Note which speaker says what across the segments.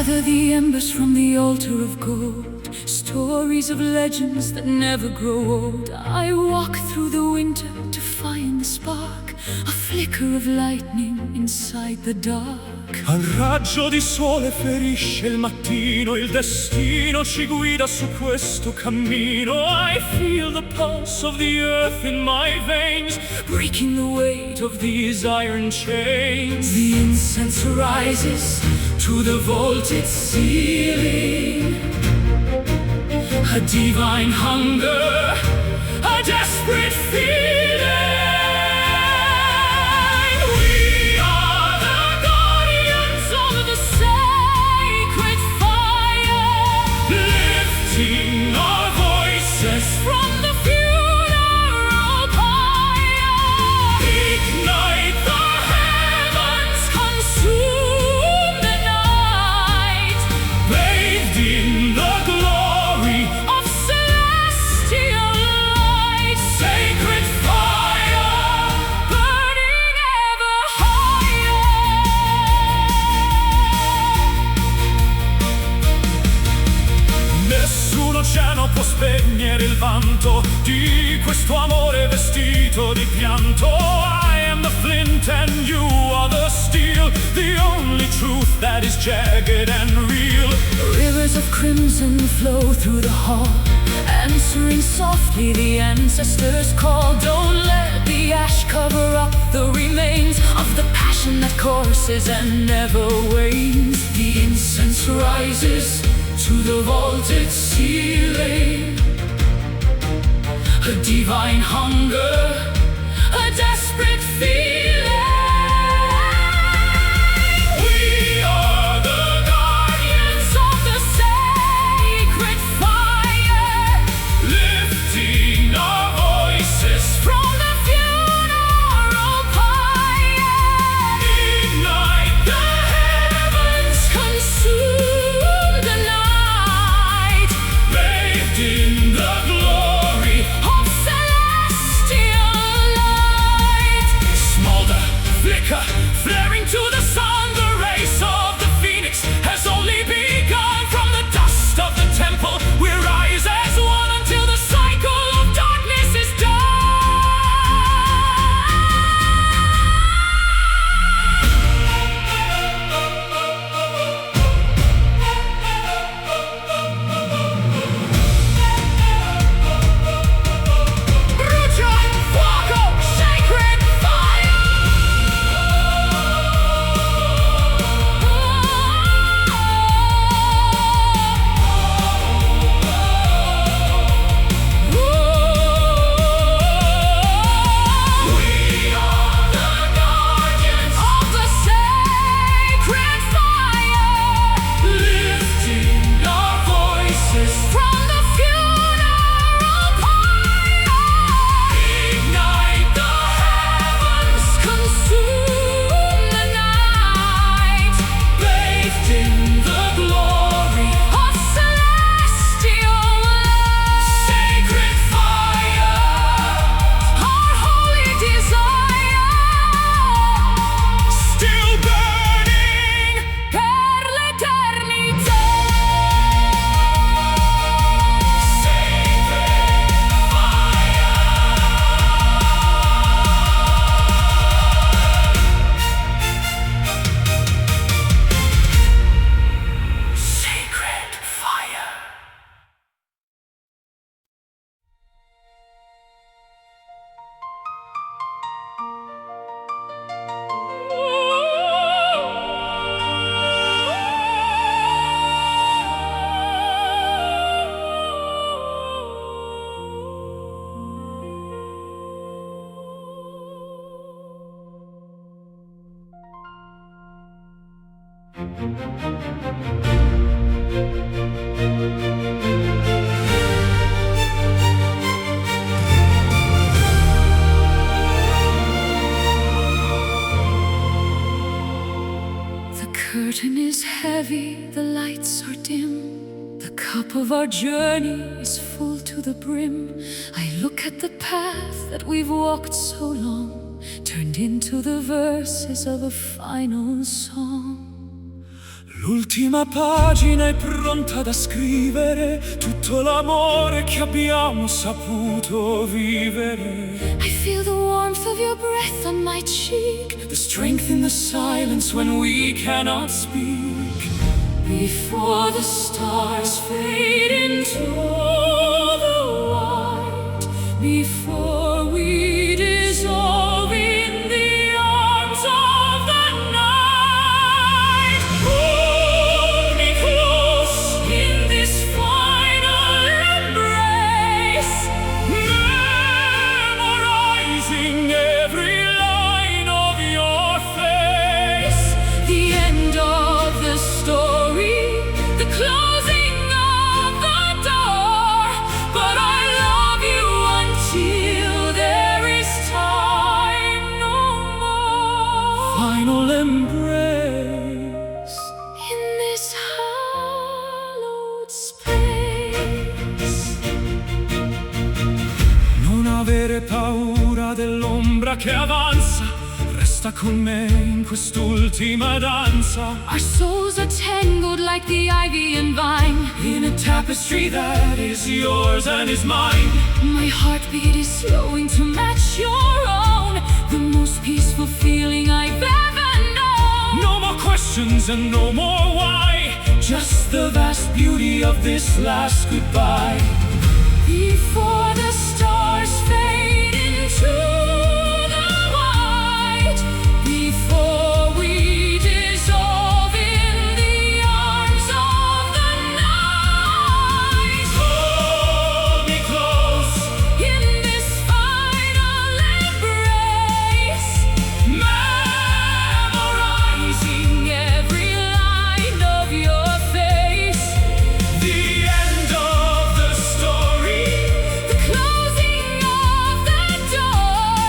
Speaker 1: gather the embers from the altar of gold, stories of legends that never grow old. I walk through the winter to find the spark, a flicker of lightning inside the dark.
Speaker 2: Al raggio di sole ferisce il mattino, il destino ci guida su questo cammino. I feel the pulse of the earth in my veins,
Speaker 1: breaking the weight of these iron chains.
Speaker 2: The incense rises to the vaulted ceiling, a divine hunger, a desperate feeling. We are the guardians of the sacred fire, lifting our voices from the funeral pyre. Ignite the heavens, consume the night, bathed in the glory of celestial light. Sacred fire, burning ever higher. Nessun oceano può spegnere il vanto di questo amore vestito di pianto. I am the flint and you are the steel, the only truth that is jagged and real.
Speaker 1: Rivers of crimson flow through the hall, answering softly the ancestors' call. Don't let the ash cover up the remains of the passion that courses and never wanes.
Speaker 2: The incense rises to the vaulted ceiling, a divine hunger, a desperate feeling. We are the guardians of the sacred fire, lifting our voices from the funeral pyre. Ignite the heavens, consume the night, bathed in the glory
Speaker 1: of celestial light.
Speaker 2: Smolder, flicker, flaring to the sun. The race of the phoenix has only begun. From the dust of the temple we rise as one until the cycle of darkness is done. Brucia, fuoco, sacred fire. We are the guardians
Speaker 1: Of the sacred fire,
Speaker 2: lifting our voices
Speaker 1: from the funeral pyre.
Speaker 2: ignite the heavens,
Speaker 1: Consume the night,
Speaker 2: bathed in the glory
Speaker 1: of celestial light.
Speaker 2: sacred fire.
Speaker 1: Our holy desire,
Speaker 2: Still burning
Speaker 1: per l'eternità.
Speaker 2: sacred fire. Sacred fire.
Speaker 1: The curtain is heavy, the lights are dim. The cup of our journey is full to the brim. I look at the path that we've walked so long, turned into the verses of a final song.
Speaker 2: L'ultima pagina è pronta da scrivere tutto l'amore che abbiamo saputo vivere.
Speaker 1: I feel the warmth of your breath on my cheek,
Speaker 2: The strength in the silence when we cannot speak.
Speaker 1: before the stars fade into the white, before we dissolve in the arms of the night. Hold me close in this final embrace,
Speaker 2: Memorizing every line of your face.
Speaker 1: the end of the story, the closing of the door. But I love you until there is time no more.
Speaker 2: Final embrace.
Speaker 1: In this hallowed space,
Speaker 2: Non avere paura dell'ombra che avanza, resta con me in quest'ultima danza.
Speaker 1: our souls are tangled like the ivy and vine.
Speaker 2: In a tapestry that is yours and is mine.
Speaker 1: My heartbeat is slowing to match your own, the most peaceful feeling I've ever known.
Speaker 2: No more questions and no more why, just the vast beauty of this last goodbye.
Speaker 1: Before the stars fade into the white, before we dissolve in the arms of the night.
Speaker 2: Hold me close,
Speaker 1: In this final embrace, memorizing every line of your face.
Speaker 2: the end of the story.
Speaker 1: The closing of the door,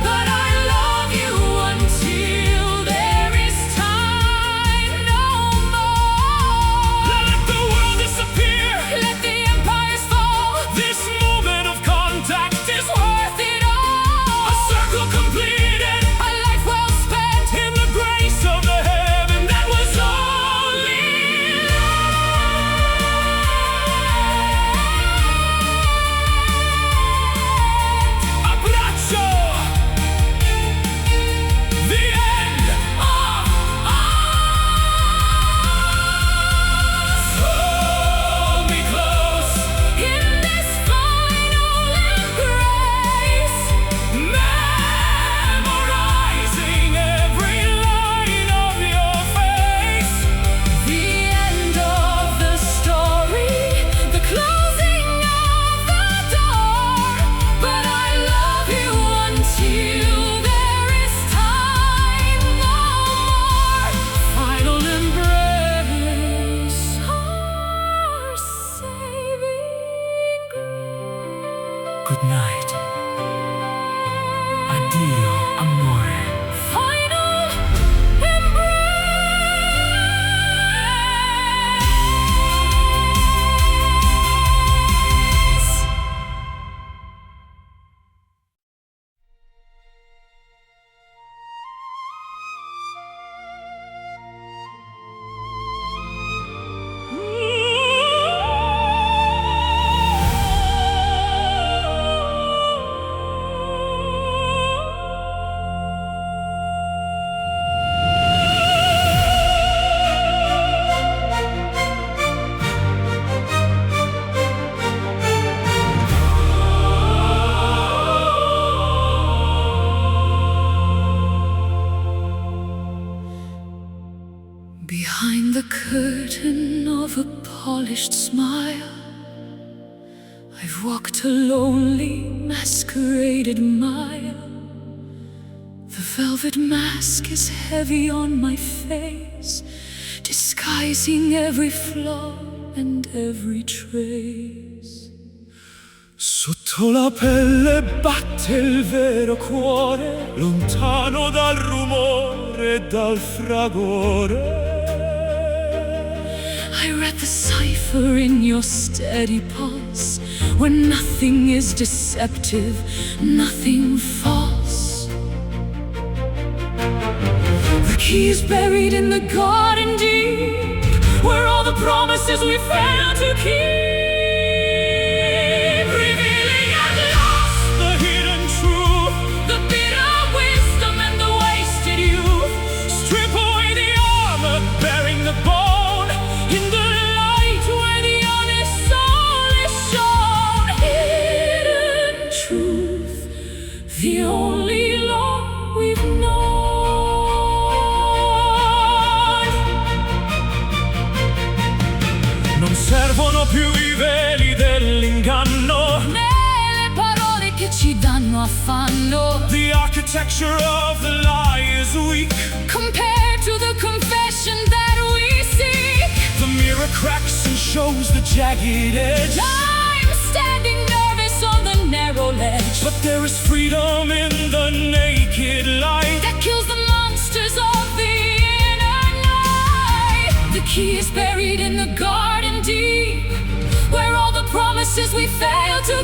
Speaker 1: but I love you until there is time no more.
Speaker 2: Let the world disappear.
Speaker 1: Let the empires fall.
Speaker 2: This moment of contact is worth it all. A circle completed,
Speaker 1: A life well spent.
Speaker 2: in the grace of the heaven that was only abbraccio. The end of us. Hold me close,
Speaker 1: In this final embrace,
Speaker 2: memorizing every line of your face.
Speaker 1: the end of the story, the closing of the door. But I love you until there is time no more. Final embrace, our saving grace.
Speaker 2: Good night. Addio, amore.
Speaker 1: Final embrace. Behind the curtain of a polished smile, I've walked a lonely, masqueraded mile. The velvet mask is heavy on my face, disguising every flaw and every trace.
Speaker 2: Sotto la pelle batte il vero cuore, lontano dal rumore e dal fragore.
Speaker 1: I read the cipher in your steady pulse, where nothing is deceptive, nothing false. The key is buried in the garden deep, promises we fail to keep, revealing at last
Speaker 2: the hidden truth,
Speaker 1: the bitter wisdom and the wasted youth.
Speaker 2: strip away the armor, bearing the bone,
Speaker 1: In the light where the honest soul is shown, hidden truth, the only law we've known.
Speaker 2: non servono più i veli dell'inganno,
Speaker 1: Né le parole che ci danno affanno,
Speaker 2: the architecture of the lie is weak,
Speaker 1: compared to the confession that we seek.
Speaker 2: the mirror cracks and shows the jagged edge,
Speaker 1: I'm standing nervous on the narrow ledge
Speaker 2: but there is freedom in the naked light.
Speaker 1: that kills the monsters of the inner night. The key is buried in the garden deep, where all the promises we fail to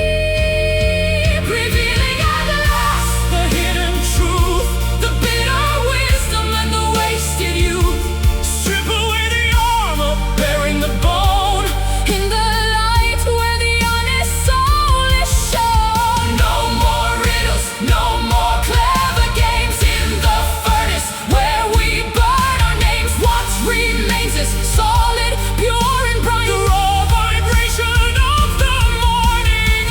Speaker 1: keep, revealing at last
Speaker 2: The hidden truth,
Speaker 1: the bitter wisdom and the wasted youth.
Speaker 2: strip away the armor, bearing the bone,
Speaker 1: In the light where the honest soul is shown, no more riddles, no more clever games. In the furnace where we burn our names, what remains is solid, pure and bright,
Speaker 2: the raw vibration of the morning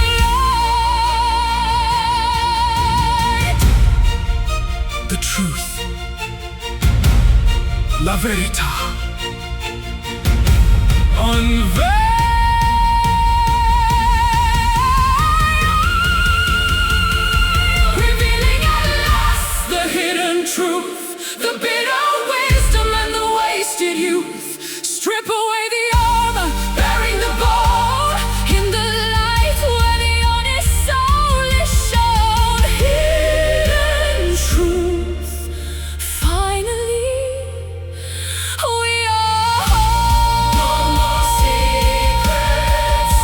Speaker 2: light. The truth, la verità,
Speaker 1: revealing at last the hidden truth, the bitter wisdom and the wasted youth. Strip away the armor, bearing the bone. In the light where the honest soul is shown, hidden truth. Finally, we are home. No more secrets,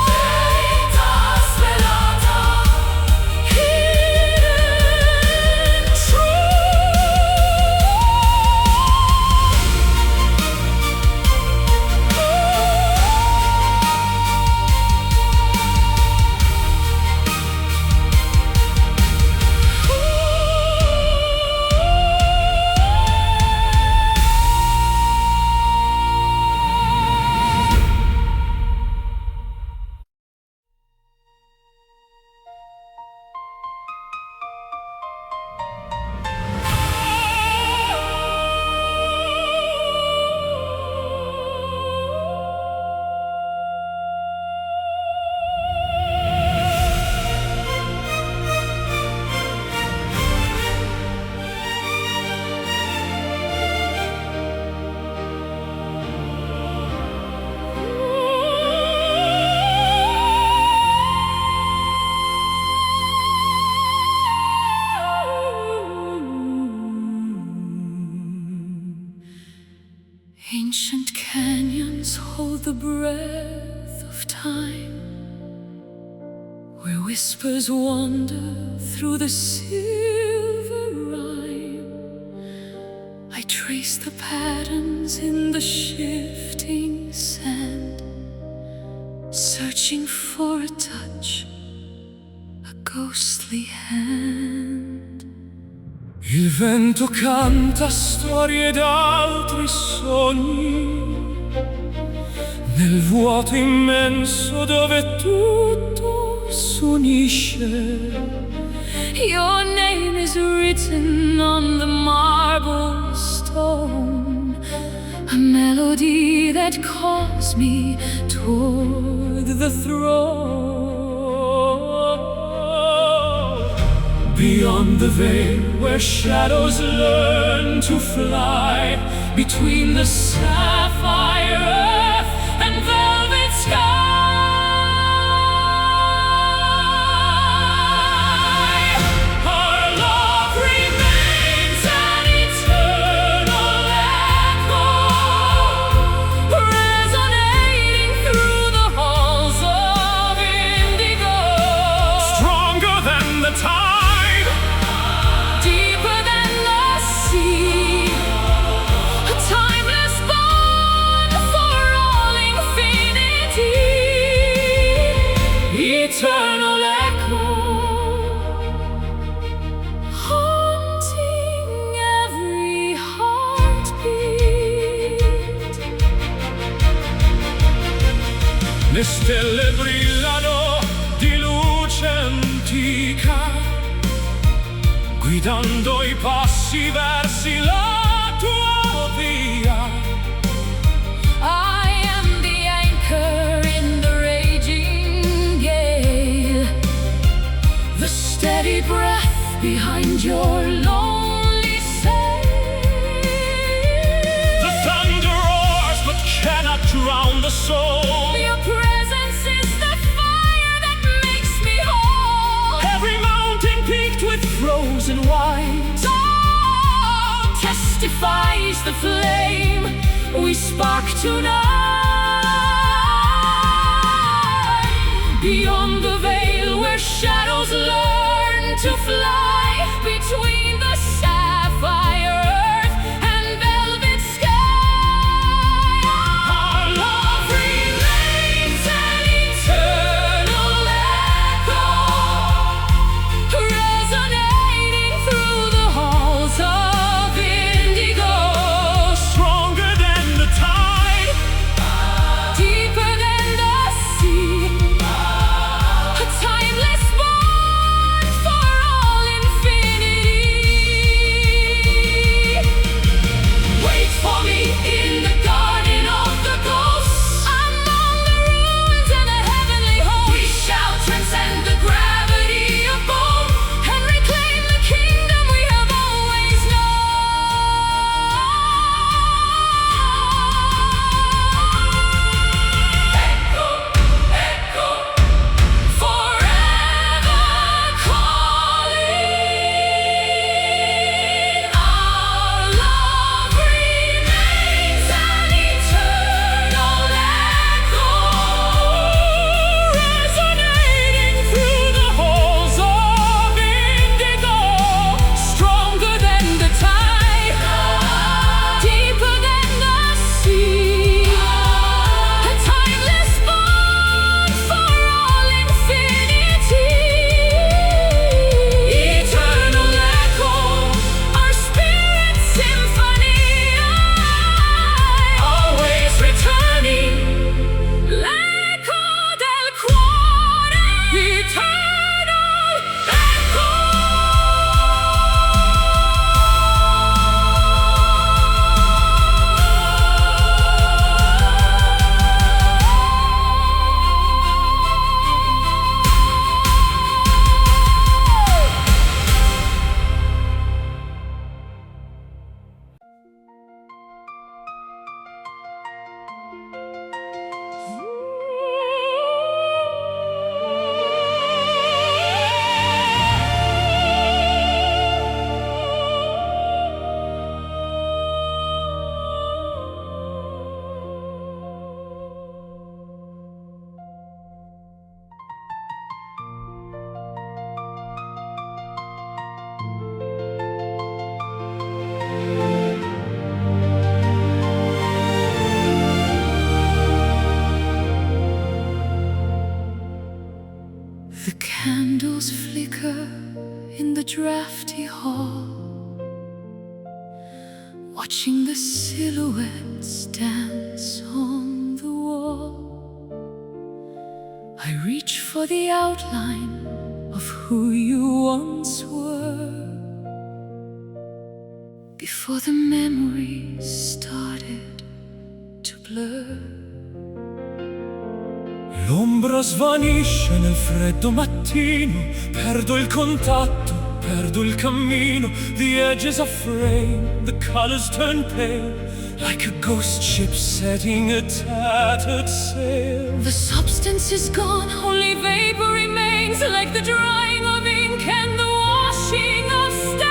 Speaker 1: veritas velata. Hidden Ancient canyons hold the breath of time, where whispers wander through the silver rime. I trace the patterns in the shifting sand, searching for a touch, a ghostly hand.
Speaker 2: Il vento canta storie d'altri sogni, nel vuoto immenso dove tutto s'unisce.
Speaker 1: Your name is written on the marble stone, a melody that calls me toward the throne.
Speaker 2: Beyond the veil where shadows learn to fly,
Speaker 1: Between the sapphire earth and velvet sky,
Speaker 2: our love remains an eternal echo,
Speaker 1: resonating through the halls of indigo.
Speaker 2: stronger than the tide,
Speaker 1: Deeper than the sea, a timeless bond eternal echo, haunting every heartbeat.
Speaker 2: Le stelle brillano di luce antica, guidando i passi versi la tua via.
Speaker 1: I am the anchor in the raging gale, the steady breath behind your lonely sail.
Speaker 2: The thunder roars but cannot drown the soul.
Speaker 1: Your presence is the fire that makes me whole.
Speaker 2: Every mountain peaked with frozen white
Speaker 1: Testifies the flame we spark tonight. Beyond the veil where shadows learn to fly, between the sapphire earth and velvet sky, our love remains an eternal echo, resonating through the halls of indigo.
Speaker 2: stronger than the tide,
Speaker 1: Deeper than the sea, a timeless bond for all infinity. Wait for me in the garden of the ghosts, among the ruins and the heavenly host. We shall transcend the gravity of bone and reclaim the kingdom we have always known. Echo, echo, forever calling. Our love remains an eternal echo,
Speaker 2: resonating through the halls of indigo.
Speaker 1: stronger than the tide, deeper than the sea, a timeless bond for all infinity. Eternal echo, our spirit symphony, always returning. L'eco del cuore, eternal echo. The candles flicker in the drafty hall, watching the silhouettes dance on the wall. I reach for the outline of who you once were, before the memories started to blur.
Speaker 2: L'ombra svanisce nel freddo mattino, perdo il contatto, perdo il cammino. The edges are frayed, the colors turn pale, like a ghost ship setting a tattered sail.
Speaker 1: The substance is gone, only vapor remains, like the drying of ink and the washing of stains.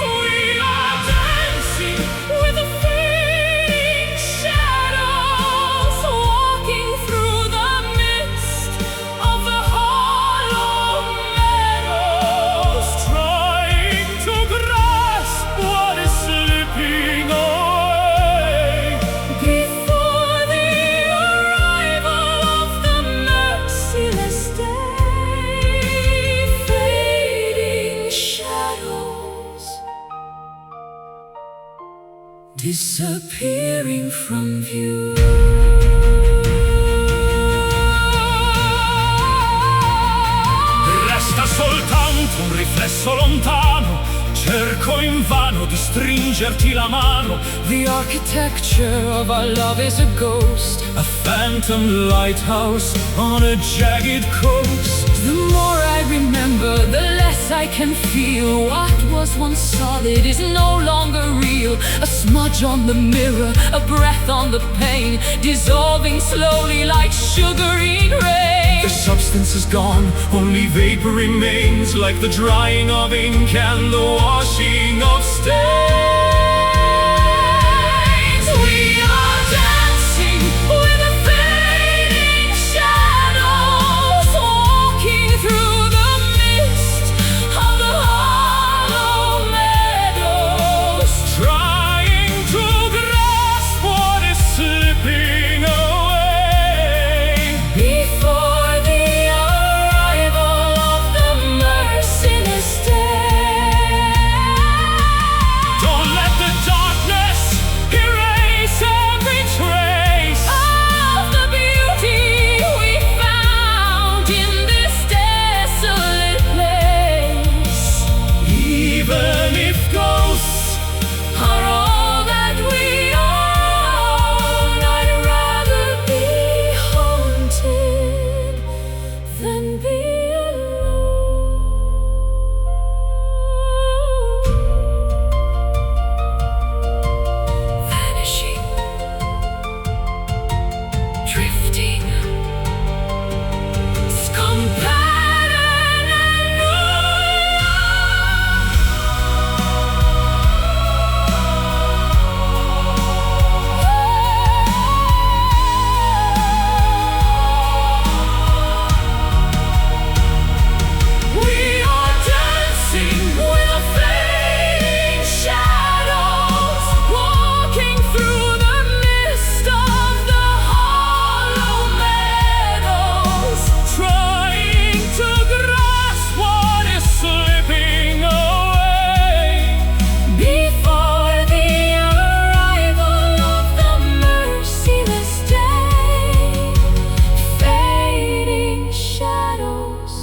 Speaker 2: We are dancing
Speaker 1: With the fading shadows, walking through the midst of the hollow meadows,
Speaker 2: trying to grasp what is slipping away.
Speaker 1: before the arrival of the disappearing from view.
Speaker 2: Resta soltanto un riflesso lontano, cerco invano di stringerti la mano.
Speaker 1: The architecture of our love is a ghost,
Speaker 2: a phantom lighthouse on a jagged coast.
Speaker 1: The more I remember, the less I can feel. What was once solid is no longer real. A smudge on the mirror, a breath on the pane, dissolving slowly like sugary rain.
Speaker 2: The substance is gone, only vapor remains, like the drying of ink and the washing of stains.
Speaker 1: We are dancing with the fading shadows, walking through the mist of the hollow meadows,
Speaker 2: trying to grasp what is slipping away
Speaker 1: before the arrival of the merciless day.
Speaker 2: Don't let the darkness erase every trace
Speaker 1: of the beauty we found in this desolate place.
Speaker 2: even if ghosts
Speaker 1: Are all that we own, I'd rather be haunted than be alone. Vanishing, drifting, scum pattern and we are dancing with the fading shadows, walking through the mist of the hollow meadows,
Speaker 2: trying to grasp what is slipping away
Speaker 1: before the arrival of the merciless day. Fading shadows,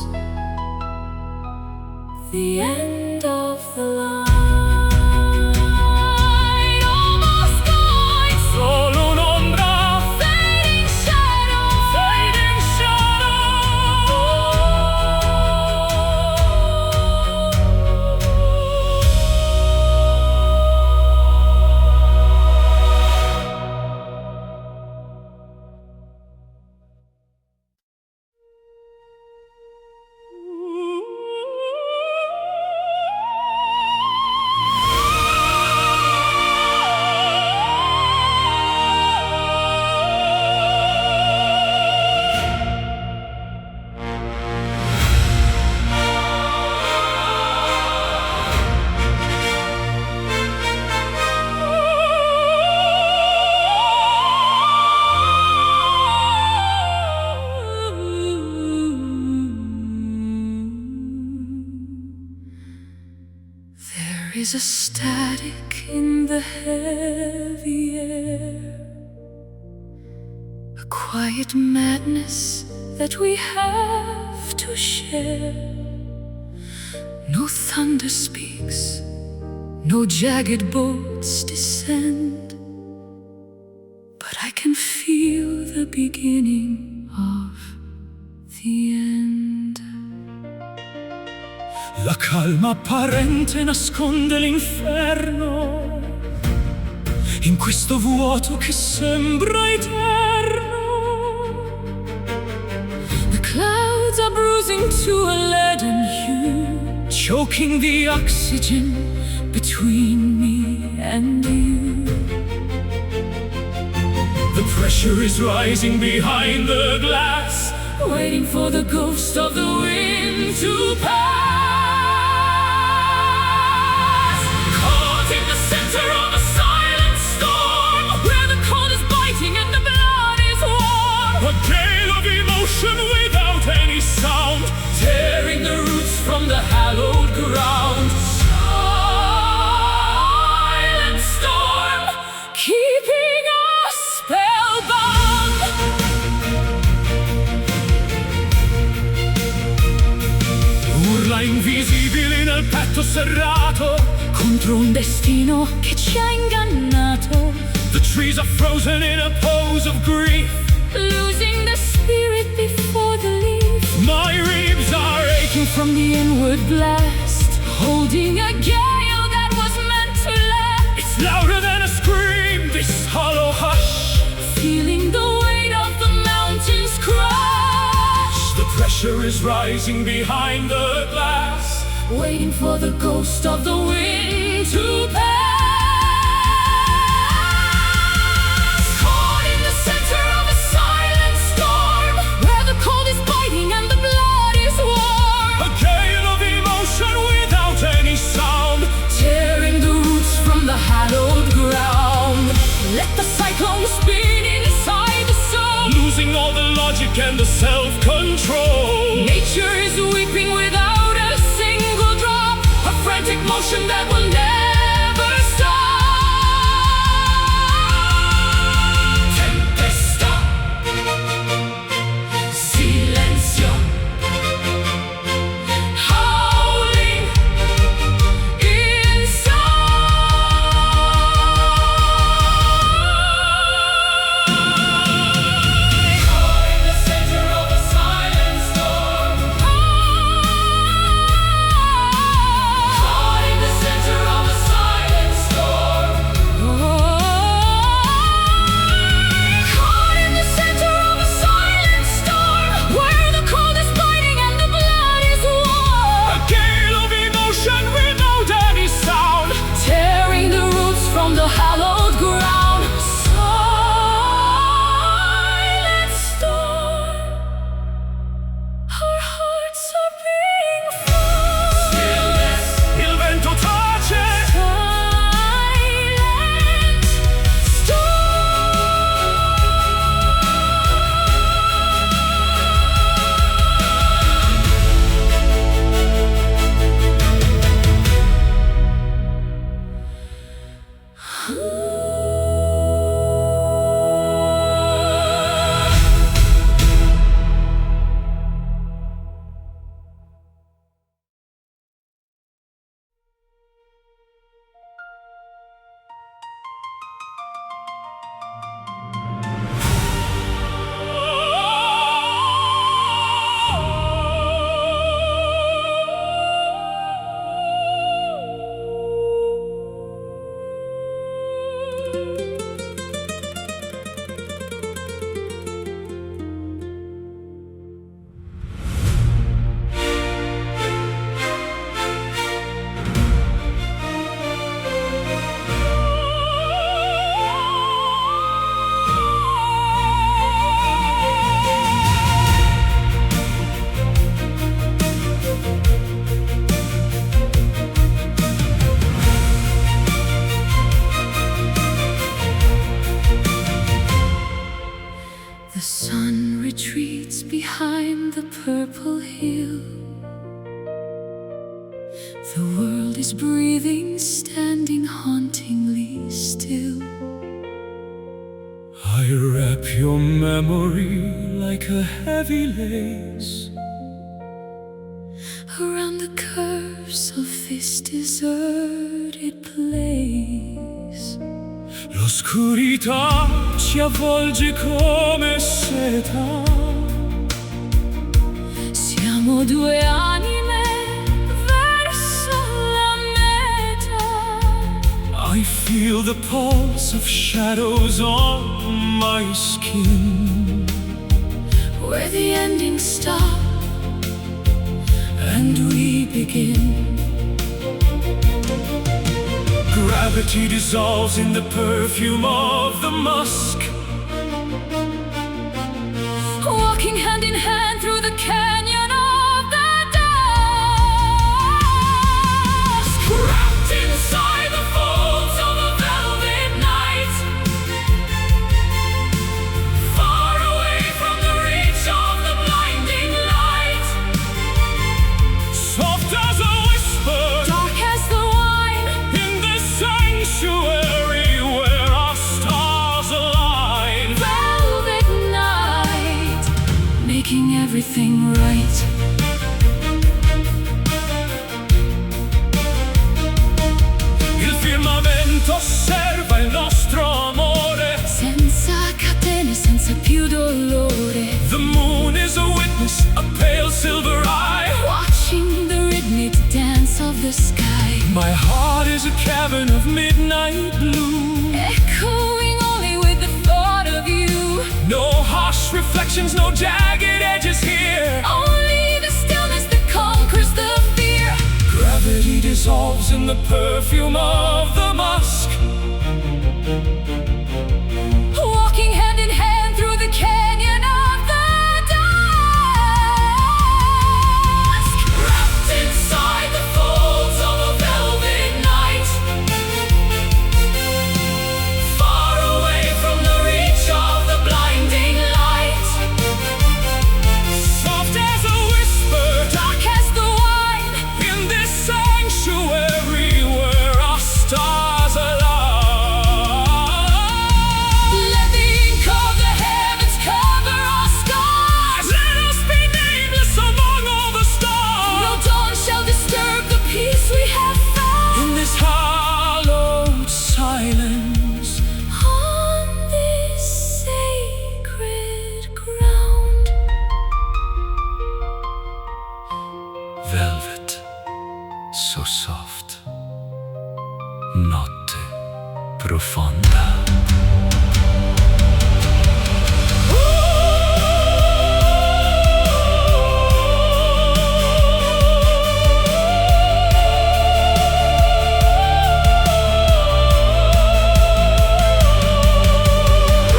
Speaker 1: the end of the line, almost gone.
Speaker 2: solo un'ombra,
Speaker 1: Fading shadows,
Speaker 2: fading
Speaker 1: There is a static in the heavy air, a quiet madness that we have to share. No thunder speaks, no jagged bolts descend, but I can feel the beginning of the end.
Speaker 2: La calma apparente nasconde l'inferno in questo vuoto che sembra eterno.
Speaker 1: The clouds are bruising to a leaden hue,
Speaker 2: Choking the
Speaker 1: oxygen between me and you.
Speaker 2: The pressure is rising behind the glass,
Speaker 1: Waiting for the ghost of the wind to pass. Caught in the center of a silent storm, where the cold is biting and the blood is warm.
Speaker 2: a gale of emotion without any sound,
Speaker 1: Tearing the roots from the hallowed ground. Silent storm,
Speaker 2: letto serrato
Speaker 1: contro un destino che ci ha ingannato.
Speaker 2: The trees are frozen in a pose of grief,
Speaker 1: Losing the spirit before the leaf.
Speaker 2: my ribs are aching
Speaker 1: From the inward blast, holding a gale that was meant to last.
Speaker 2: It's louder than a scream, this hollow hush.
Speaker 1: Feeling the weight of the mountains crush.
Speaker 2: The pressure is rising behind the glass,
Speaker 1: Waiting for the ghost of the wind to pass. Caught in the center of a silent storm, where the cold is biting and the blood is warm.
Speaker 2: a gale of emotion without any sound.
Speaker 1: Tearing the roots from the hallowed ground. Let the cyclone spin inside the soul.
Speaker 2: Losing all the logic and the self-control.
Speaker 1: Nature is weeping without a single drop. A frantic motion that will never stop. Tempesta, silenzio, howling inside. Caught in the center of a silent storm. Caught in the center of a silent storm. Caught in the center of a silent storm, where the cold is biting and the blood is warm.
Speaker 2: A gale of emotion without any sound.
Speaker 1: Tearing the roots from the hallowed ground. Silent storm. Our hearts are being formed.
Speaker 2: Stillness, il vento tace.
Speaker 1: Silent The sun retreats behind the purple hill. The world is breathing, standing hauntingly still.
Speaker 2: I wrap your memory like a heavy lace
Speaker 1: Around the curves of this deserted place.
Speaker 2: L'oscurità ci avvolge come seta.
Speaker 1: Siamo due anime verso la meta.
Speaker 2: I feel the pulse of shadows on my skin,
Speaker 1: Where the endings stop and we begin.
Speaker 2: Gravity dissolves in the perfume of the musk.
Speaker 1: Walking hand in hand through the canyon of the dusk.
Speaker 2: Wrapped inside the folds of a velvet night, far away from the reach of the blinding light. Soft as a whisper,
Speaker 1: Dark as the wine,
Speaker 2: in this sanctuary where our stars align.
Speaker 1: velvet night, making everything
Speaker 2: imperfections, no jagged edges here.
Speaker 1: Only the stillness that conquers the fear.
Speaker 2: Gravity dissolves in the perfume of the musk.
Speaker 1: Walking hand in hand through the canyon of the dusk.
Speaker 2: Wrapped inside the folds of a velvet night, far away from the reach of the blinding light. Soft as a whisper,
Speaker 1: Dark as the wine.
Speaker 2: in this sanctuary where our stars align.
Speaker 1: Let the ink of the heavens cover our skies.
Speaker 2: Let us be nameless among all the
Speaker 1: No
Speaker 2: stars.
Speaker 1: dawn shall disturb the peace we have found.
Speaker 2: In this hallowed silence,
Speaker 1: On this sacred ground.
Speaker 2: velvet, so soft, notte profonda.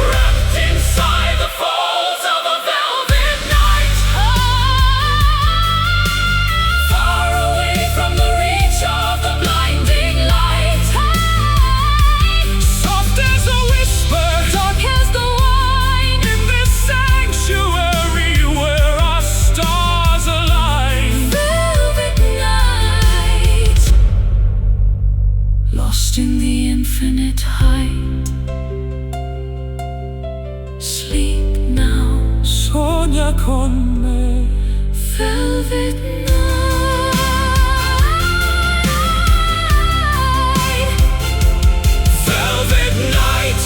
Speaker 2: Wrapped inside the folds of a velvet night, far away from the reach of the blinding light. Soft as a whisper,
Speaker 1: Dark as the wine.
Speaker 2: in this sanctuary where our stars align.
Speaker 1: Velvet night. Lost in the infinite height. Sleep now.
Speaker 2: Sogna con me.
Speaker 1: Velvet night.
Speaker 2: Velvet night.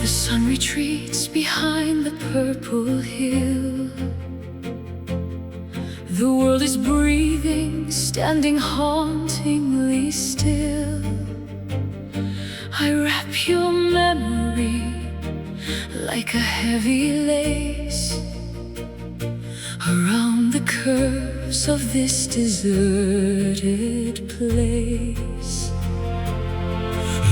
Speaker 1: The sun retreats behind the purple hill. The world is breathing, standing hauntingly still. I wrap your memory like a heavy lace around the curves of this deserted place.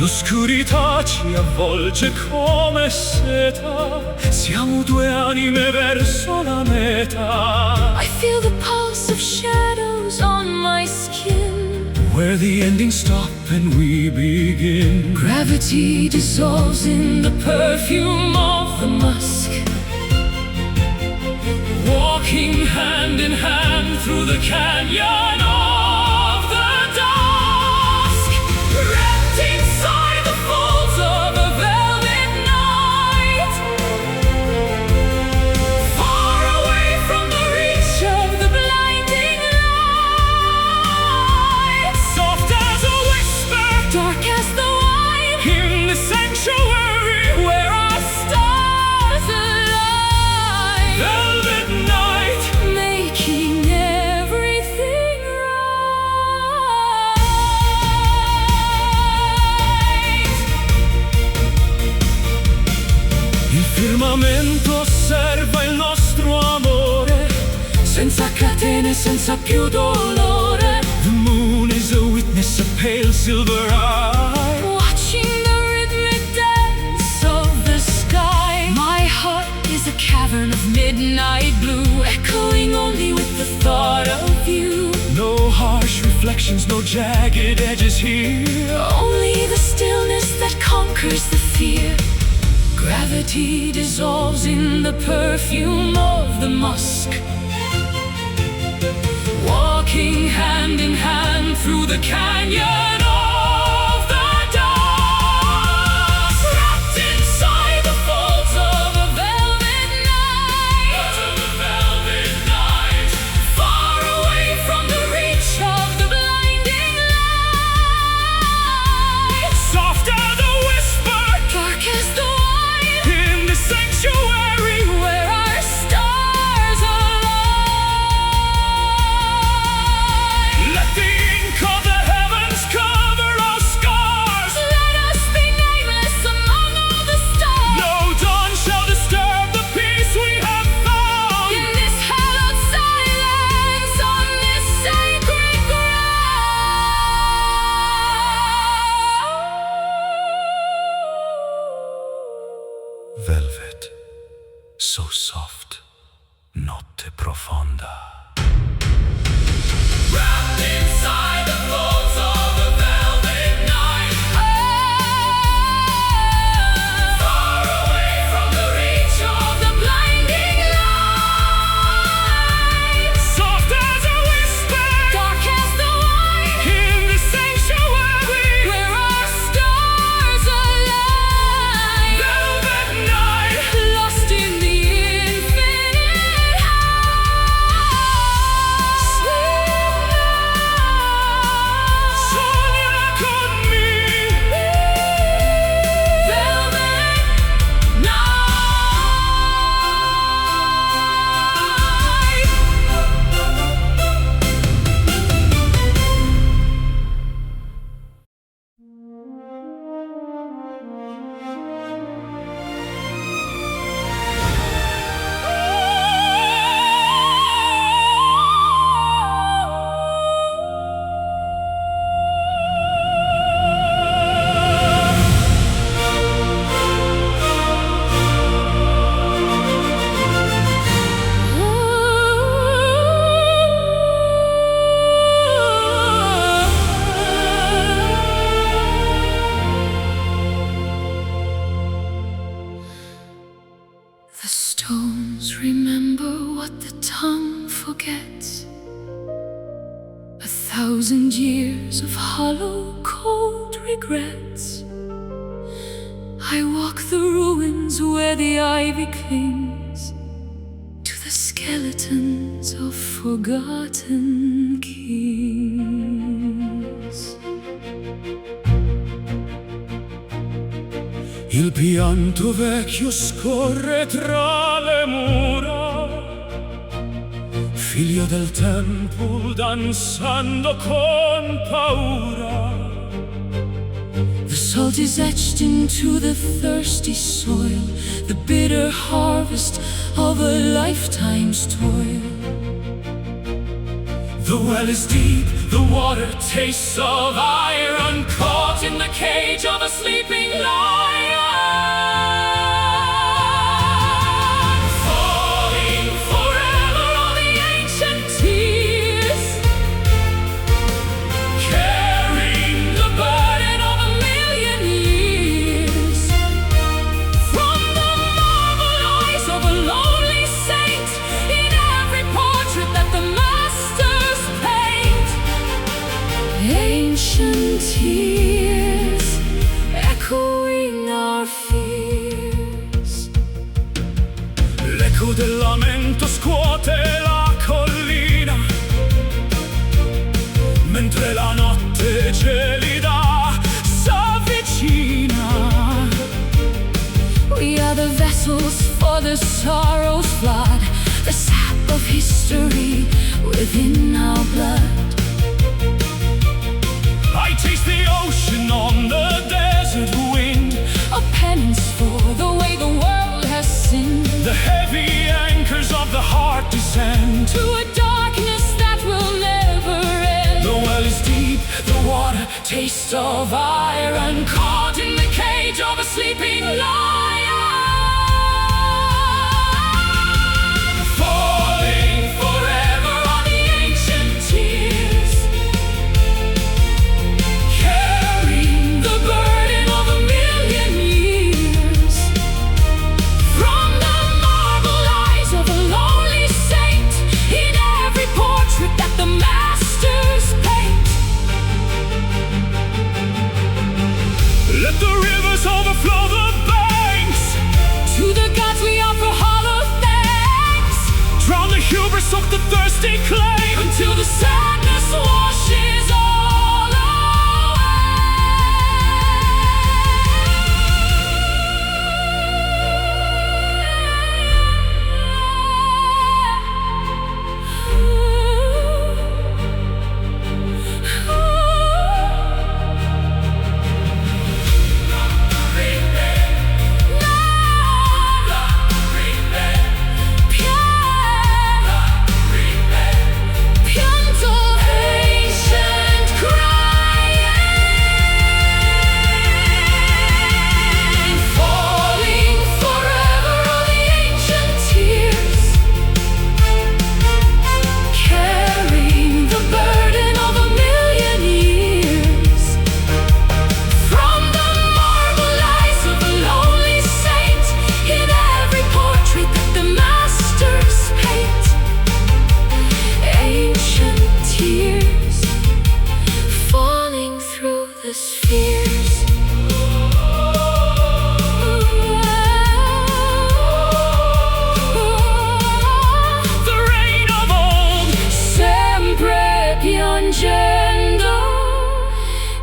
Speaker 2: L'oscurità ci avvolge come seta. Siamo due anime verso la meta,
Speaker 1: I feel the pulse of shadows on my skin.
Speaker 2: where the endings stop and we begin.
Speaker 1: Gravity dissolves in the perfume of the musk.
Speaker 2: Walking hand in hand through the canyon of the dusk. Wrapped inside the folds of a velvet night, far away from the reach of the blinding light. Soft as a whisper,
Speaker 1: Dark as the wine.
Speaker 2: in the sanctuary where our stars
Speaker 1: Alive.
Speaker 2: velvet night.
Speaker 1: Making everything right.
Speaker 2: Il firmamento osserva il nostro amore, senza catene, senza più dolore. The moon is a witness, a pale silver eye.
Speaker 1: Watching the rhythmic dance of the sky. My heart is a cavern of midnight blue, echoing only with the thought of you.
Speaker 2: No harsh reflections, no jagged edges here.
Speaker 1: Only the stillness that conquers the fear. Gravity dissolves in the perfume of the musk. Walking hand in hand through the canyon of the dusk. Wrapped inside the folds of a velvet night. Far away from the reach of the blinding light.
Speaker 2: Soft as a whisper,
Speaker 1: Dark as the wine,
Speaker 2: in the sanctuary
Speaker 1: where our stars align.
Speaker 2: let the ink of the heavens cover our scars.
Speaker 1: Let us be nameless among all the stars.
Speaker 2: No dawn shall disturb the peace we have found.
Speaker 1: In this hallowed silence, on this sacred ground.
Speaker 2: Velvet, so soft, notte profonda.
Speaker 1: Wrapped inside the folds of a velvet night. Far away from the reach of the blinding light.
Speaker 2: Soft as a whisper,
Speaker 1: Dark as the wine,
Speaker 2: in the sanctuary
Speaker 1: where our stars align.
Speaker 2: velvet night.
Speaker 1: Lost in the infinite
Speaker 2: Sogna con me.
Speaker 1: velvet The stones remember what the tongue forgets. 1,000 years of hollow, cold regrets. I walk the ruins where the ivy clings to the skeletons of forgotten kings.
Speaker 2: Il pianto vecchio scorre tra le mura, figlio del tempo danzando con paura.
Speaker 1: The salt is etched into the thirsty soil, the bitter harvest of a lifetime's toil.
Speaker 2: The well is deep, the water tastes of iron, caught in the cage of a sleeping lion.
Speaker 1: Falling forever on the ancient tears,
Speaker 2: Carrying
Speaker 1: the burden of a million years. From the marble eyes of a lonely saint, in every portrait that the masters paint. Ancient tears, echoing our fears.
Speaker 2: l'eco del lamento scuote la collina, mentre la notte gelida s'avvicina.
Speaker 1: We are the vessels for the sorrow's flood, the sap of history within our blood.
Speaker 2: I taste the ocean on the desert wind,
Speaker 1: A penance for the way the world has sinned.
Speaker 2: the heavy anchors of the heart descend.
Speaker 1: To a darkness that will never end.
Speaker 2: The well is deep,
Speaker 1: The water taste of iron, caught in the cage of a sleeping lion. Falling forever on the ancient tears, the sadness washes all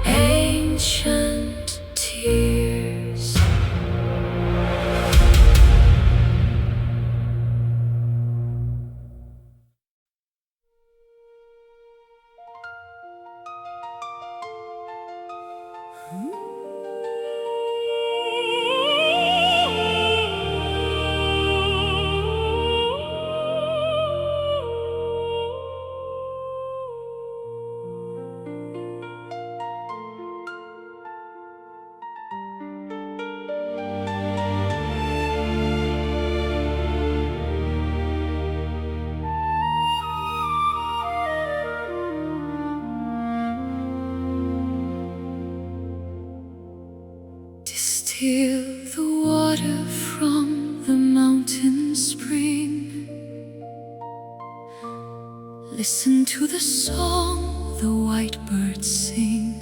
Speaker 1: ancient tears. Distill the water from the mountain spring. Listen to the song the white birds sing.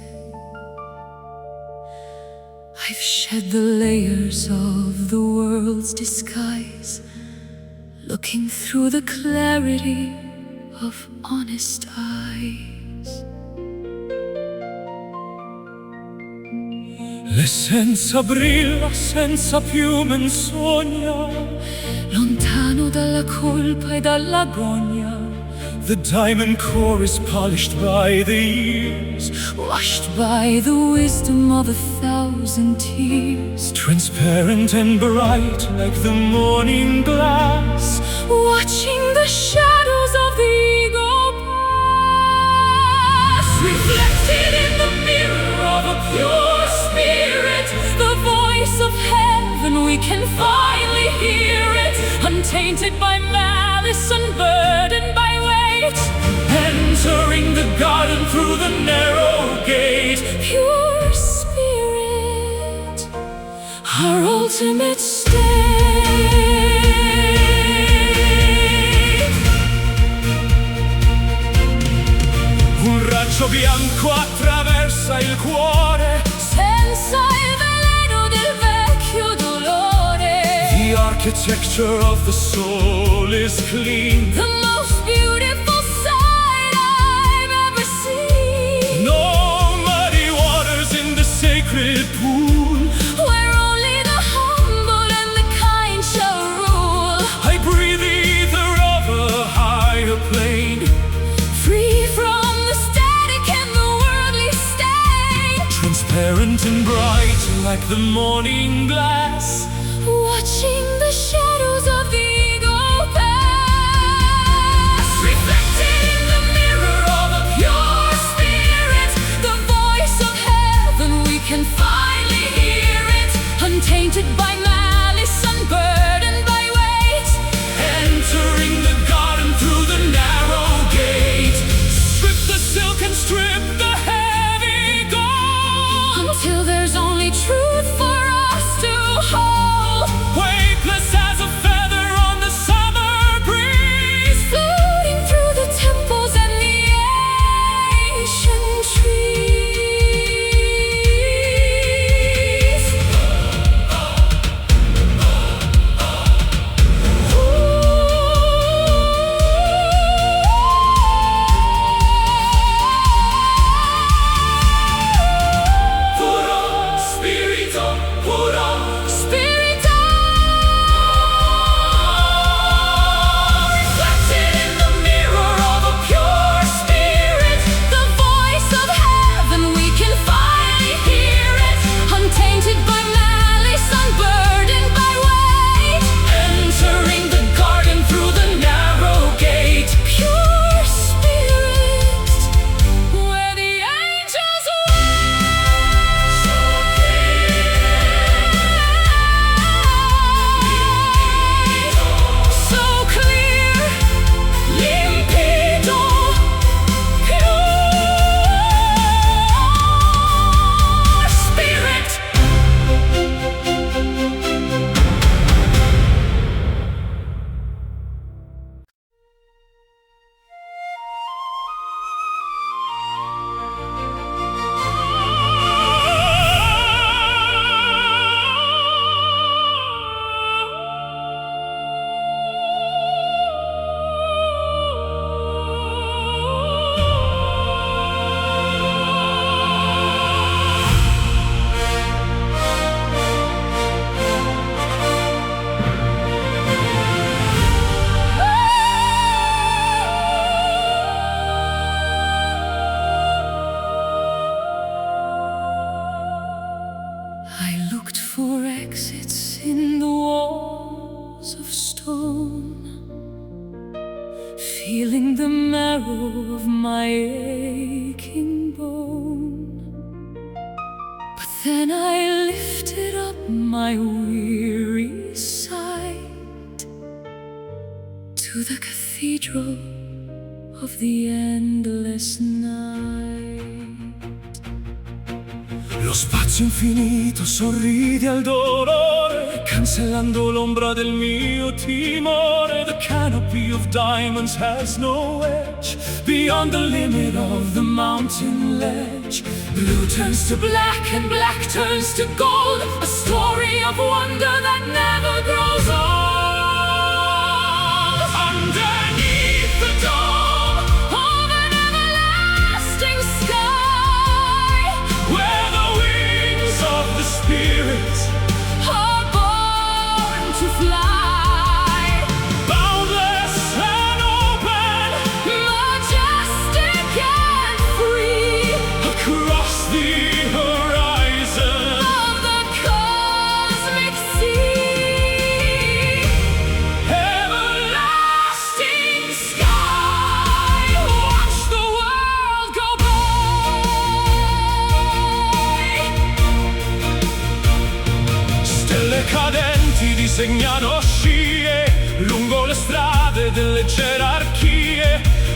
Speaker 1: I've shed the layers of the world's disguise, looking through the clarity of honest eyes.
Speaker 2: L'essenza brilla senza più menzogna,
Speaker 1: Lontano dalla colpa e dalla gogna.
Speaker 2: the diamond core is polished by the years,
Speaker 1: Washed by the wisdom of 1,000 tears.
Speaker 2: transparent and bright like the morning glass.
Speaker 1: Watching the shadows of the ego pass. Reflected in the mirror of a pure spirit, the voice of heaven, we can finally hear it. Untainted by malice, unburdened by weight.
Speaker 2: Entering the garden through the narrow gate.
Speaker 1: Pure spirit, our ultimate state.
Speaker 2: Un raggio bianco attraversa il cuore.
Speaker 1: Senza il veleno del vecchio dolore.
Speaker 2: The architecture of the soul is clean.
Speaker 1: The most beautiful sight I've ever seen.
Speaker 2: No muddy waters in the sacred pool,
Speaker 1: Where only the humble and the kind shall rule.
Speaker 2: I breathe the ether of a higher plane.
Speaker 1: Free from the static and the worldly stain.
Speaker 2: Transparent and bright like the morning glass.
Speaker 1: Watching the shadows of the ego pass. Reflected in the mirror of a pure spirit, the voice of heaven, we can finally hear it. Untainted by malice, unburdened by weight.
Speaker 2: Entering the garden through the narrow gate. Strip the silk and strip the heavy gold,
Speaker 1: Until there's only truth for us to hold.
Speaker 2: weightless as a feather
Speaker 1: exits in the walls of stone, feeling the marrow of my aching bone. But then I lifted up my weary sight to the cathedral of the endless night.
Speaker 2: Lo spazio infinito sorride al dolore, cancellando l'ombra del mio timore. The canopy of diamonds has no edge beyond the limit of the mountain ledge.
Speaker 1: Blue turns to black and black turns to gold, a story of wonder that never grows old.
Speaker 2: Underneath the dome
Speaker 1: of an everlasting sky,
Speaker 2: where the wings of the spirit
Speaker 1: are born to fly,
Speaker 2: boundless and open,
Speaker 1: majestic and free,
Speaker 2: across the horizon
Speaker 1: of the cosmic sea.
Speaker 2: Everlasting sky,
Speaker 1: Watch the world go by.
Speaker 2: stelle cadenti disegnano scie lungo le strade delle gerarchie.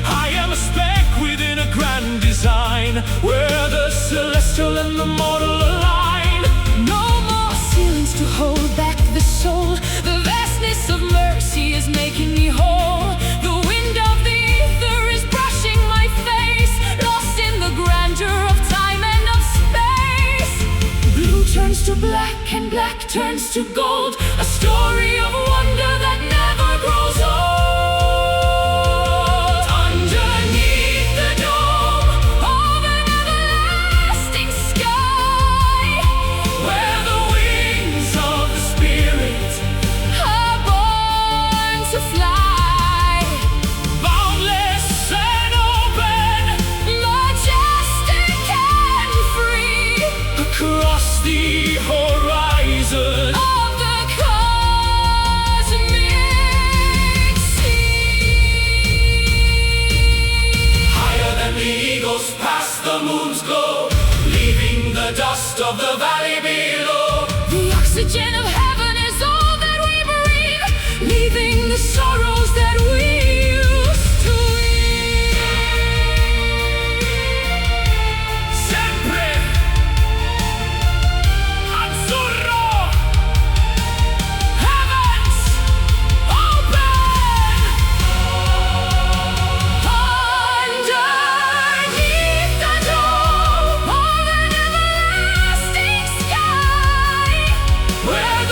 Speaker 2: I am a speck within a grand design, where the celestial and the mortal align.
Speaker 1: No more ceilings to hold back the soul. The vastness of mercy is making me whole. The wind of the ether is brushing my face, lost in the grandeur of time and of space. Blue turns to black and black turns to gold, a story of wonder that never grows old. Underneath the dome of an everlasting sky,
Speaker 2: Where the wings of the spirit
Speaker 1: are born to fly,
Speaker 2: boundless and open,
Speaker 1: majestic and free,
Speaker 2: across the horizon
Speaker 1: of the cosmic sea.
Speaker 2: higher than the eagles past the moon's glow, leaving the dust of the valley below.
Speaker 1: The oxygen of heaven is all that we breathe, leaving the sorrows that we used to eat.
Speaker 2: Sempre azzurro,
Speaker 1: Heavens open. Underneath the dome of an everlasting sky,
Speaker 2: where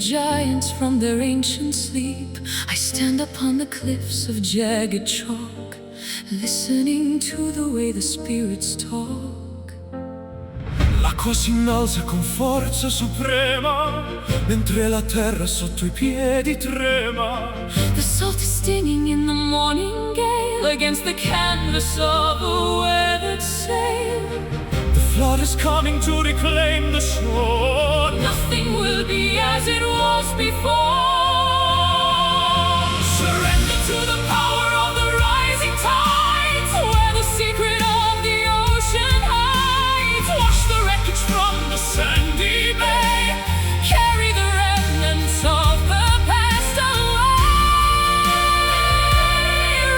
Speaker 1: giants from their ancient sleep. I stand upon the cliffs of jagged chalk, listening to the way the spirits talk.
Speaker 2: L'acqua si innalza con forza suprema, mentre la terra sotto i piedi trema.
Speaker 1: The salt is stinging in the morning gale against the canvas of a weathered sail.
Speaker 2: The flood is coming to reclaim the shore.
Speaker 1: Nothing will be as it was before. Surrender to the power of the rising tides, where the secret of the ocean hides. Wash the wreckage from the sandy bay, carry the remnants of the past away.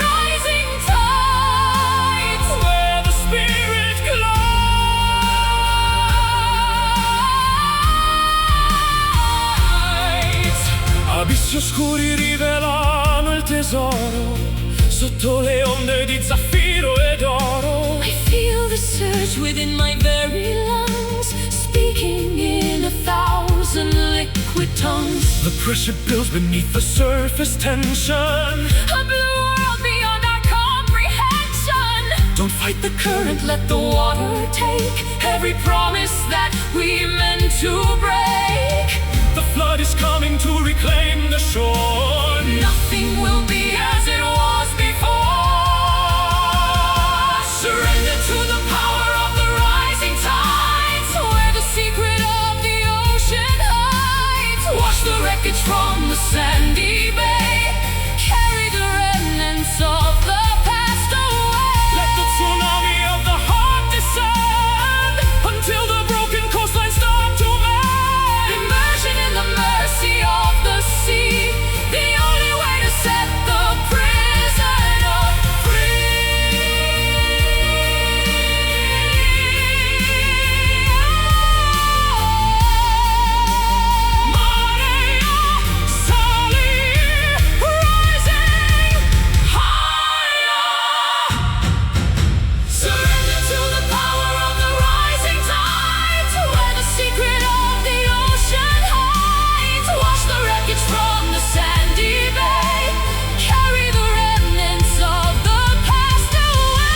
Speaker 1: Rising tides, where the spirit glows.
Speaker 2: Abissi oscuri rivelano il tesoro, sotto le onde di zaffiro ed oro.
Speaker 1: I feel the surge within my very lungs, speaking in 1,000 liquid tongues.
Speaker 2: The pressure builds beneath the surface tension.
Speaker 1: A blue world beyond our comprehension.
Speaker 2: Don't fight the current,
Speaker 1: Let the water take every promise that we meant to break.
Speaker 2: the flood is coming to reclaim the shore.
Speaker 1: Nothing will be as it was before. Surrender to the power of the rising tides, where the secret of the ocean hides. Wash the wreckage from the sandy bay, carry the remnants of the past away.
Speaker 2: Let the tsunami of the heart descend, until the broken coastline start to mend.
Speaker 1: Immersion in the mercy of the sea, the only way to set the prisoner free. Marea salir, rising higher. Surrender to the power of the rising tides, where the secret of the ocean hides. Wash the wreckage from the sandy bay, carry the remnants of the past away.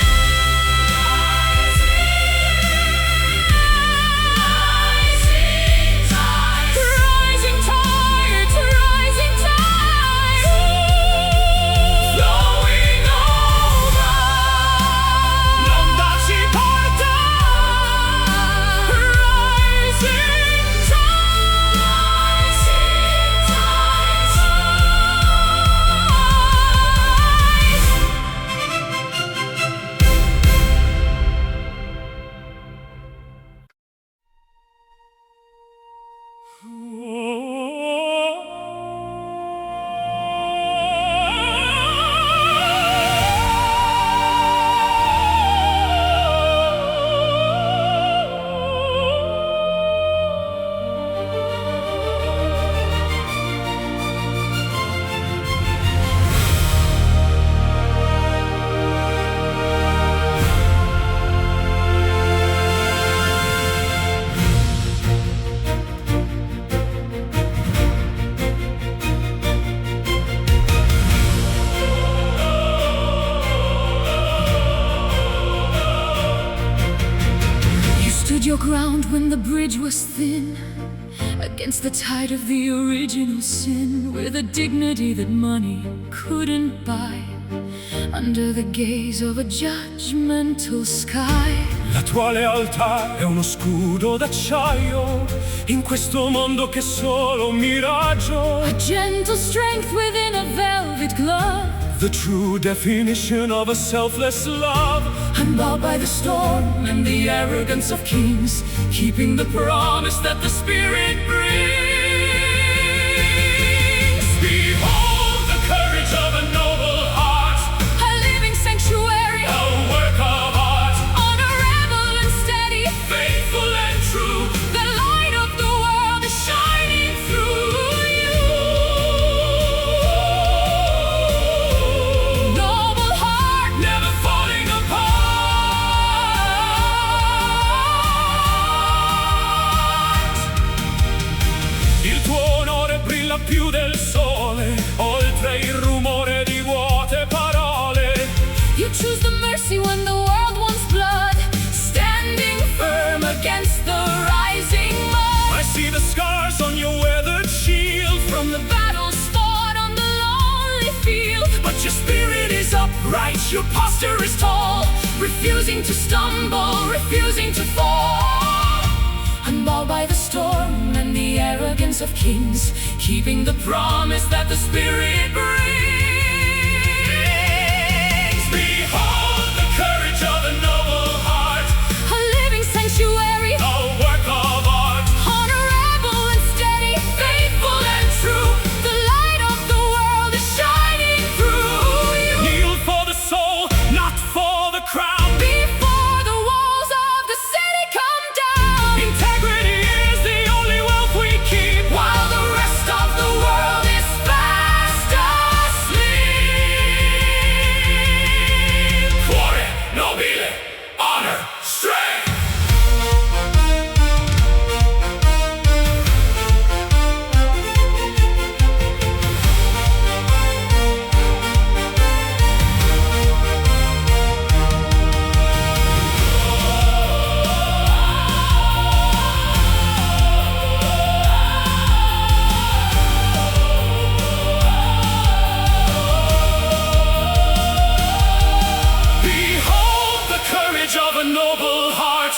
Speaker 1: Rising tides, rising tides, flowing over.
Speaker 2: L'onda ci porta.
Speaker 1: Rising tides, You stood your ground when the bridge was thin, against the tide of the original sin, with a dignity that money couldn't buy, under the gaze of a judgmental sky.
Speaker 2: La tua lealtà è uno scudo d'acciaio, in questo mondo che è solo un miraggio.
Speaker 1: A gentle strength within a velvet glove.
Speaker 2: The true definition of a selfless love.
Speaker 1: I'm bowed by the storm and the arrogance of kings, keeping the promise that the Spirit brings.
Speaker 2: Behold the courage of a noble heart,
Speaker 1: A living sanctuary,
Speaker 2: a work of art,
Speaker 1: honorable and steady.
Speaker 2: faithful and true.
Speaker 1: The light of the world is shining through you. Noble heart,
Speaker 2: Never falling apart. brilla più del sole, oltre il rumore di vuote parole.
Speaker 1: You choose the mercy when the world wants blood, standing firm against the rising mud.
Speaker 2: I see the scars on your weathered shield
Speaker 1: From the battles fought on the lonely field.
Speaker 2: but your spirit is upright,
Speaker 1: Your posture is tall, refusing to stumble, refusing to fall. Unbowed by the storm and the arrogance of kings, keeping the promise that the Spirit brings.
Speaker 2: Behold the courage of a noble heart,
Speaker 1: A living sanctuary,
Speaker 2: a work of art.
Speaker 1: honorable and steady, faithful and true. The light of the world is shining through you.
Speaker 2: Kneel for the soul, not for the crown.
Speaker 1: Before the walls of the city come down,
Speaker 2: Integrity is the only wealth we keep,
Speaker 1: while the rest of the world is fast asleep.
Speaker 2: cuore nobile, honor, strength. Behold the courage of a noble heart,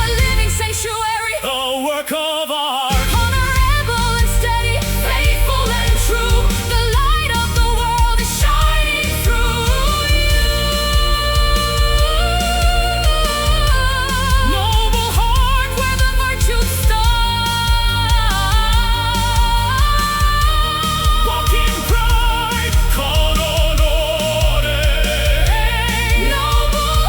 Speaker 1: A living sanctuary,
Speaker 2: a work of art.
Speaker 1: honorable and steady, faithful and true. The light of the world is shining through you. Noble heart where the virtues stand.
Speaker 2: Walk in pride, con onore.
Speaker 1: Noble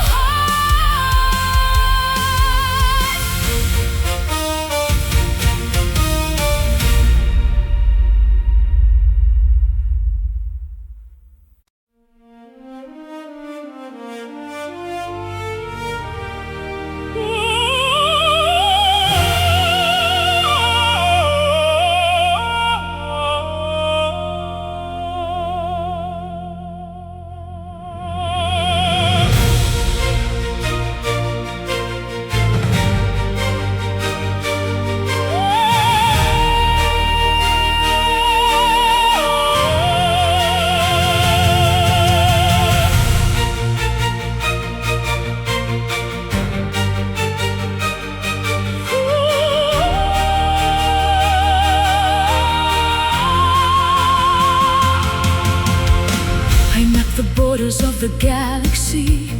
Speaker 1: I'm at the borders of the galaxy,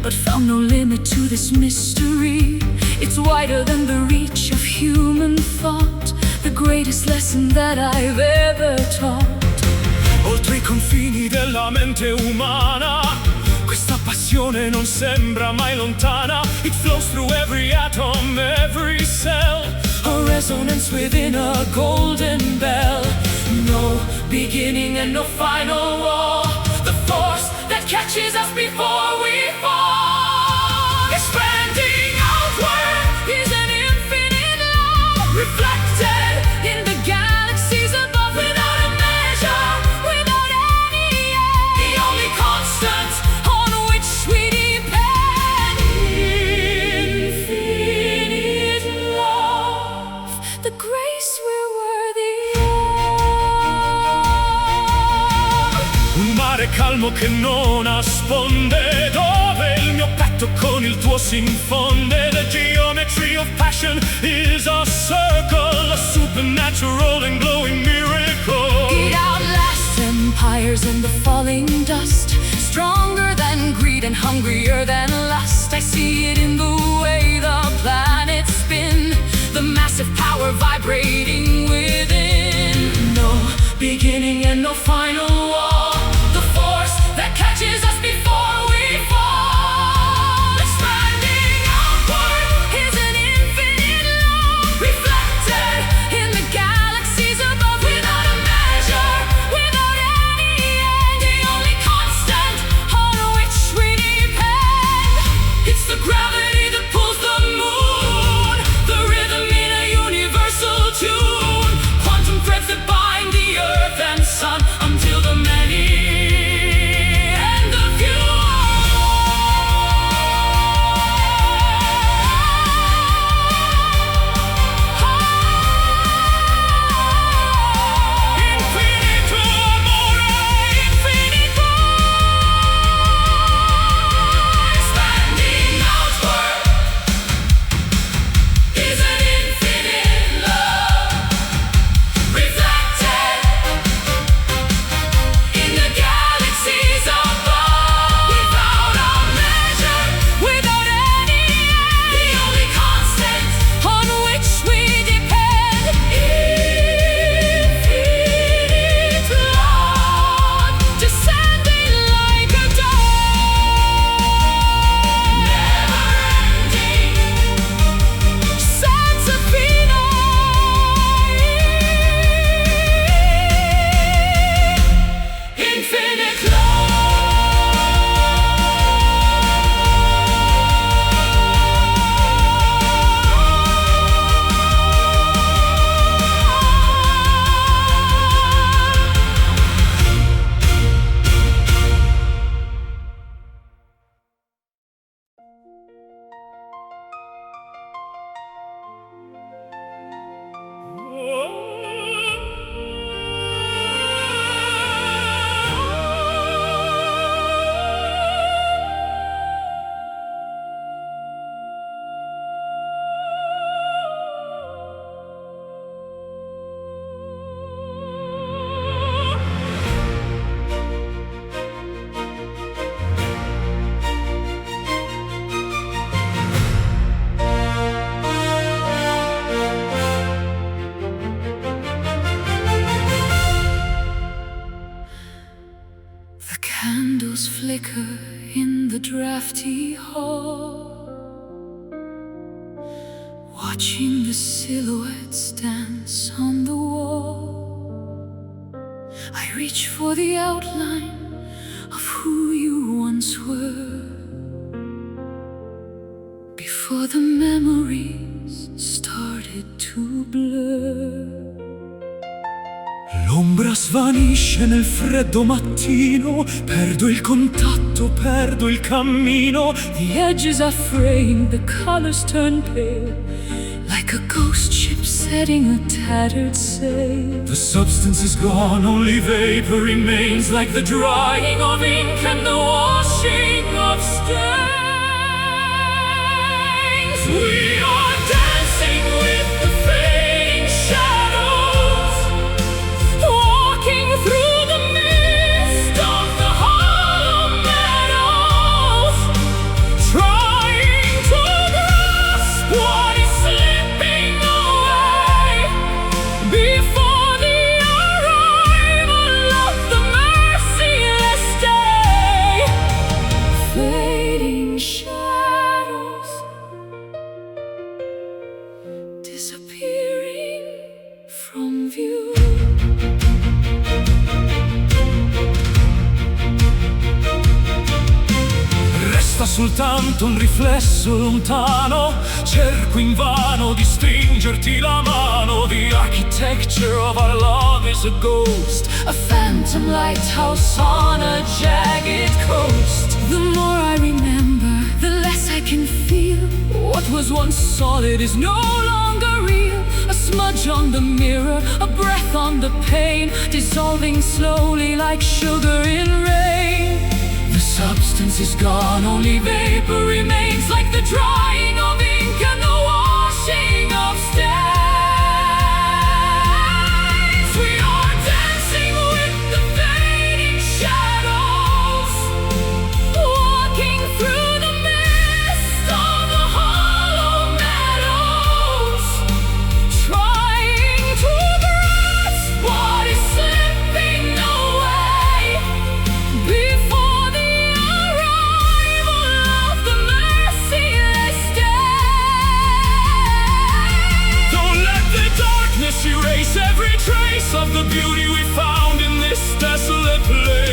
Speaker 1: but found no limit to this mystery. It's wider than the reach of human thought, the greatest lesson that I've ever taught.
Speaker 2: Oltre i confini della mente umana, questa passione non sembra mai lontana. It flows through every atom, every cell,
Speaker 1: A resonance within a golden bell. No beginning and no final wall. The force that catches us before we fall. Expanding outward is an infinite love, reflected in the galaxies above. Without a measure, without any end, the only constant on which we depend. Infinite love, the grace we're worthy of.
Speaker 2: un mare calmo che non nasconde, dove il mio petto con il tuo si infonde. The geometry of passion is a circle, a supernatural and glowing miracle.
Speaker 1: It outlasts empires in the falling dust, stronger than greed and hungrier than lust. I see it in the way the planets spin, the massive power vibrating within. No beginning and no final wall, the force that catches us before we fall. Expanding outward is an infinite love, reflected in the galaxies above. Without a measure, without any end, the only constant on which we depend. It's the gravity that pulls the moon, the rhythm in a universal tune, quantum threads that bind Candles flicker in the drafty hall, watching the silhouettes dance on the wall. I reach for the outline of who you once were, before the memories started to blur.
Speaker 2: L'ombra svanisce nel freddo mattino, perdo il contatto, perdo il cammino.
Speaker 1: The edges are fraying, the colors turn pale, like a ghost ship setting a tattered sail.
Speaker 2: The substance is gone, only vapor remains, like the drying of ink and the washing of stains. We are dancing with the fading shadows, walking through the mist of the hollow meadows, trying to grasp what is slipping away before the arrival of the merciless day.
Speaker 1: Fading shadows disappearing from view.
Speaker 2: Resta soltanto un riflesso lontano, cerco invano di stringerti la mano. The architecture of our love is a ghost,
Speaker 1: A phantom lighthouse on a jagged coast. The more I remember, the less I can feel. What was once solid is no longer real. A smudge on the mirror, a breath on the pane, dissolving slowly like sugar in rain.
Speaker 2: the substance is gone, only vapor remains, like the drying of ink and the washing of stains. We are dancing with the fading shadows, walking through the mist of the hollow meadows, trying to grasp what is slipping away before the arrival of the merciless day. Don't let the darkness erase every trace of the beauty we found in this desolate place.